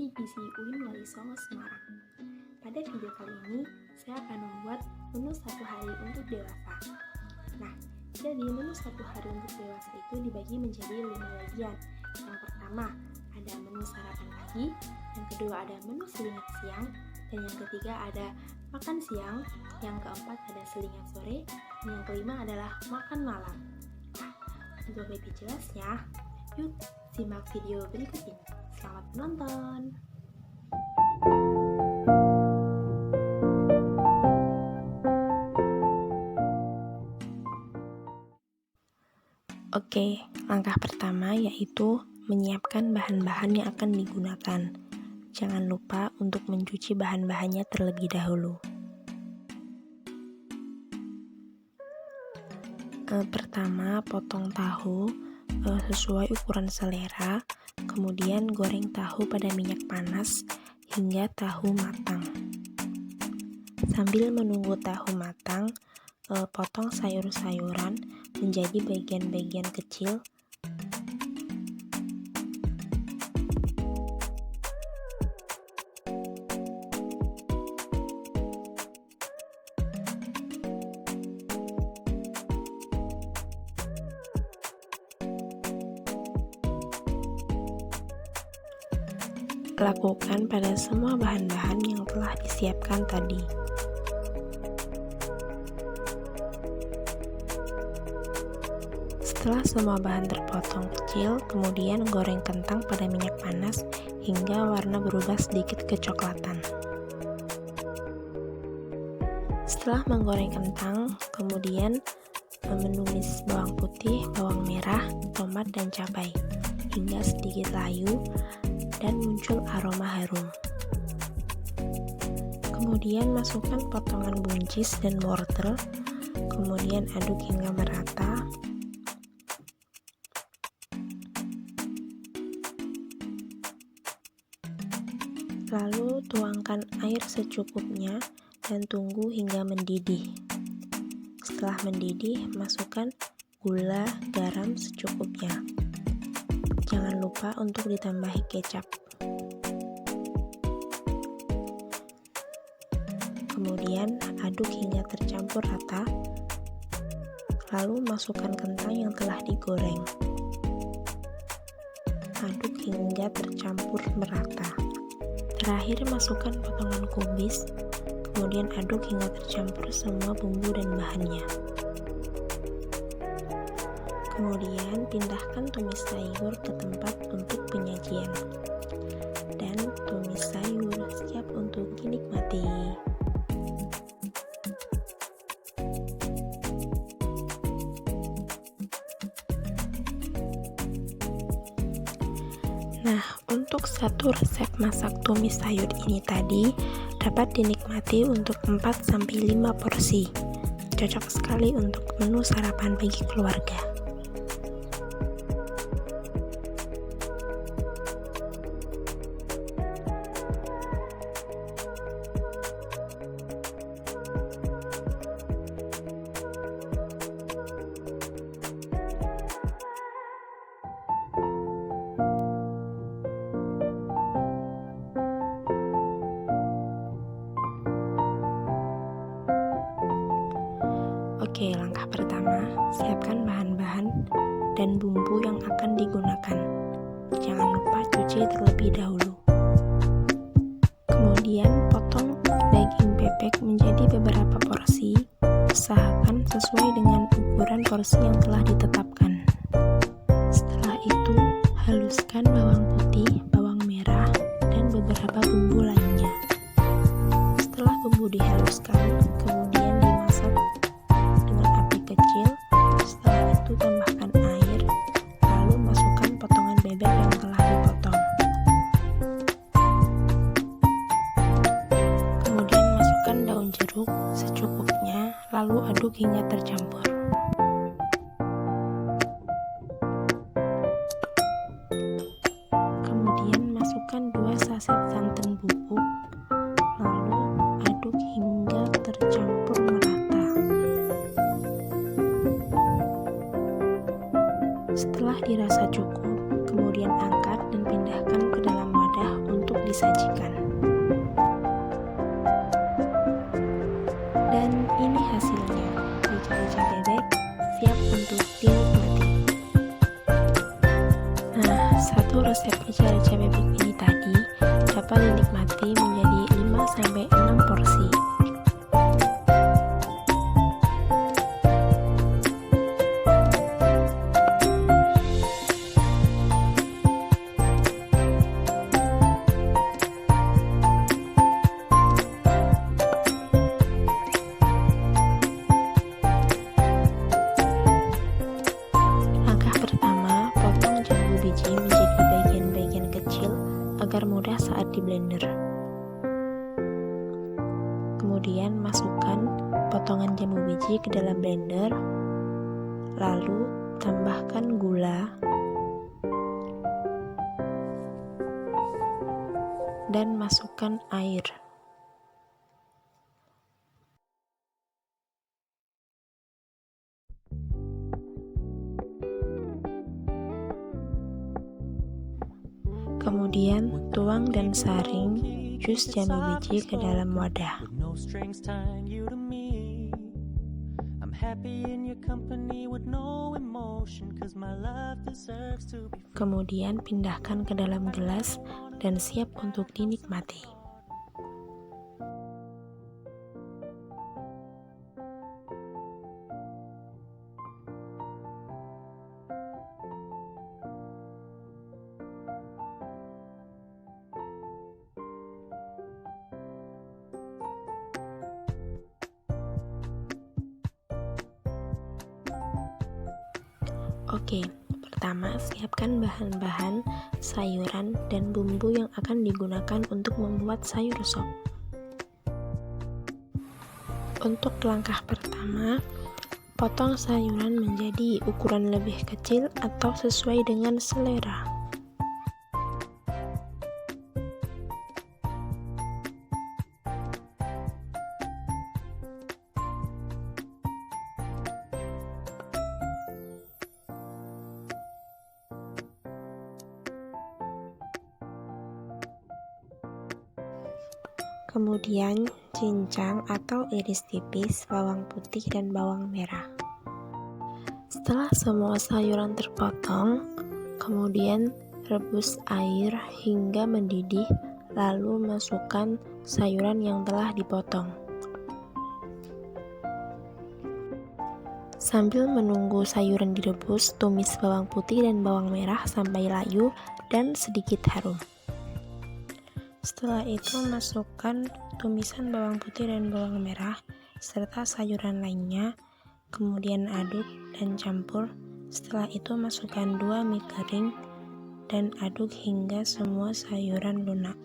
Prodi Gizi UIN Wali Songo Semarang. Pada video kali ini, saya akan membuat menu satu hari untuk dewasa. Nah, jadi menu satu hari untuk dewasa itu dibagi menjadi 5 bagian. Yang pertama, ada menu sarapan pagi, yang kedua ada menu selingat siang, dan yang ketiga ada makan siang, yang keempat ada selingat sore, dan yang kelima adalah makan malam. Nah, untuk lebih jelasnya, yuk simak video berikut ini. Selamat menonton! Oke, langkah pertama yaitu menyiapkan bahan-bahan yang akan digunakan. Jangan lupa untuk mencuci bahan-bahannya terlebih dahulu. Pertama, potong tahu sesuai ukuran selera, kemudian goreng tahu pada minyak panas hingga tahu matang. Sambil menunggu tahu matang, potong sayur-sayuran menjadi bagian-bagian kecil. Lakukan pada semua bahan-bahan yang telah disiapkan tadi. Setelah semua bahan terpotong kecil, kemudian goreng kentang pada minyak panas hingga warna berubah sedikit kecoklatan. Setelah menggoreng kentang, kemudian menumis bawang putih, bawang merah, tomat, dan cabai hingga sedikit layu dan muncul aroma harum. Kemudian masukkan potongan buncis dan wortel, kemudian aduk hingga merata. Lalu tuangkan air secukupnya dan tunggu hingga mendidih. Setelah mendidih, masukkan gula, garam secukupnya. Jangan lupa untuk ditambahi kecap. Kemudian aduk hingga tercampur rata. Lalu masukkan kentang yang telah digoreng. Aduk hingga tercampur merata. Terakhir masukkan potongan kubis. Kemudian aduk hingga tercampur semua bumbu dan bahannya. Kemudian pindahkan tumis sayur ke tempat untuk penyajian. Dan tumis sayur siap untuk dinikmati. Nah, untuk satu resep masak tumis sayur ini tadi dapat dinikmati untuk 4-5 porsi. Cocok sekali untuk menu sarapan bagi keluarga. Oke, langkah pertama, siapkan bahan-bahan dan bumbu yang akan digunakan. Jangan lupa cuci terlebih dahulu. Kemudian potong daging bebek menjadi beberapa porsi. Usahakan sesuai dengan ukuran porsi yang telah ditetapkan. Setelah itu, haluskan bawang putih, bawang merah, dan beberapa bumbu lainnya. Setelah bumbu dihaluskan, kemudian dimasak dengan api kecil. Setelah itu tambahkan air, lalu masukkan potongan bebek yang telah dipotong. Kemudian masukkan daun jeruk secukupnya, lalu aduk hingga tercampur. Kemudian masukkan 2 saset santan bubuk, lalu aduk hingga tercampur merata. Setelah dirasa cukup, kemudian angkat dan pindahkan ke dalam wadah untuk disajikan. Dan ini hasilnya, rica-rica bebek siap untuk dinikmati. Nah, satu resep rica-rica bebek ini tadi dapat dinikmati menjadi 5-6 porsi. Menjadi bagian-bagian kecil agar mudah saat di blender. Kemudian masukkan potongan jambu biji ke dalam blender, lalu tambahkan gula dan masukkan air. Kemudian tuang dan saring jus jambu biji ke dalam wadah. Kemudian pindahkan ke dalam gelas dan siap untuk dinikmati. Oke, pertama siapkan bahan-bahan, sayuran, dan bumbu yang akan digunakan untuk membuat sayur sop. Untuk langkah pertama, potong sayuran menjadi ukuran lebih kecil atau sesuai dengan selera. Kemudian cincang atau iris tipis bawang putih dan bawang merah. Setelah semua sayuran terpotong, kemudian rebus air hingga mendidih, lalu masukkan sayuran yang telah dipotong. Sambil menunggu sayuran direbus, tumis bawang putih dan bawang merah sampai layu dan sedikit harum. Setelah itu masukkan tumisan bawang putih dan bawang merah serta sayuran lainnya, kemudian aduk dan campur. Setelah itu masukkan 2 mie kering dan aduk hingga semua sayuran lunak.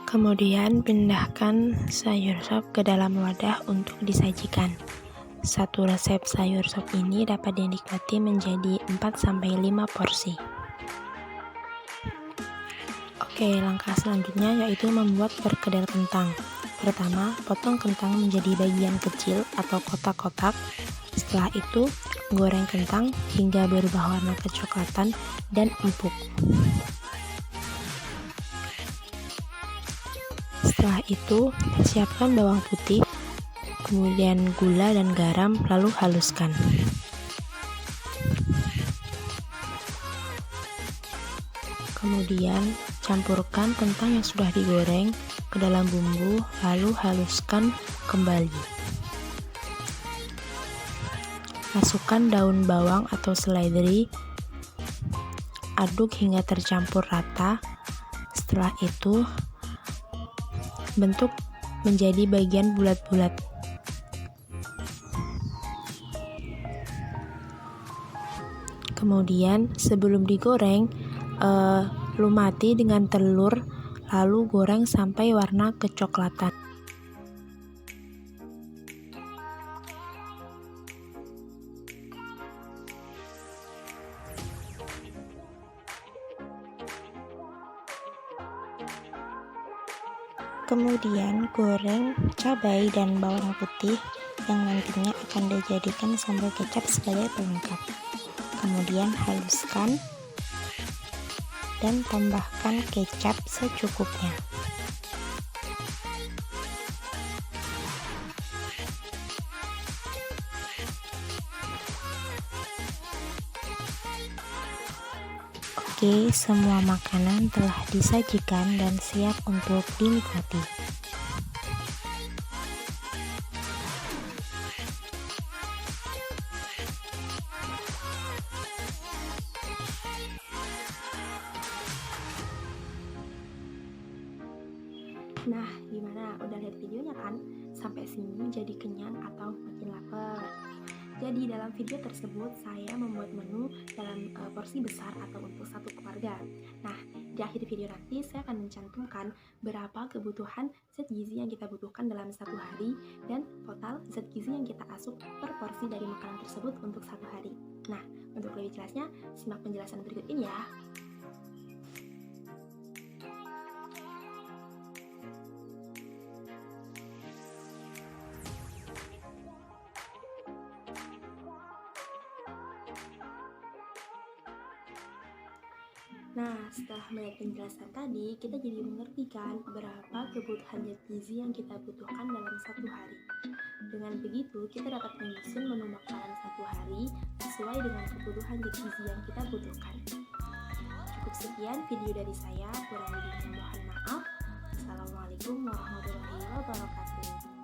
Kemudian pindahkan sayur sop ke dalam wadah untuk disajikan. Satu resep sayur sop ini dapat dinikmati menjadi 4-5 porsi. Oke, langkah selanjutnya yaitu membuat perkedel kentang. Pertama, potong kentang menjadi bagian kecil atau kotak-kotak. Setelah itu, goreng kentang hingga berubah warna kecoklatan dan empuk. Setelah itu, siapkan bawang putih, kemudian gula dan garam, lalu haluskan. Kemudian campurkan kentang yang sudah digoreng ke dalam bumbu, lalu haluskan kembali. Masukkan daun bawang atau seledri, aduk hingga tercampur rata. Setelah itu, bentuk menjadi bagian bulat-bulat. Kemudian sebelum digoreng, lumati dengan telur, lalu goreng sampai warna kecoklatan. Kemudian goreng cabai dan bawang putih yang nantinya akan dijadikan sambal kecap sebagai pelengkap. Kemudian haluskan dan tambahkan kecap secukupnya. Oke, semua makanan telah disajikan dan siap untuk dinikmati. Nah, gimana? Udah lihat videonya kan? Sampai sini jadi kenyang atau makin lapar? Jadi dalam video tersebut saya membuat menu dalam porsi besar atau untuk satu keluarga. Nah, di akhir video nanti saya akan mencantumkan berapa kebutuhan zat gizi yang kita butuhkan dalam satu hari dan total zat gizi yang kita asup per porsi dari makanan tersebut untuk satu hari. Nah, untuk lebih jelasnya, simak penjelasan berikut ini ya. Nah, setelah melihat penjelasan tadi, kita jadi mengerti kan berapa kebutuhan zat gizi yang kita butuhkan dalam satu hari. Dengan begitu, kita dapat menyusun menu makanan satu hari sesuai dengan kebutuhan zat gizi yang kita butuhkan. Cukup sekian video dari saya, kurang lebihnya mohon maaf. Assalamualaikum warahmatullahi wabarakatuh.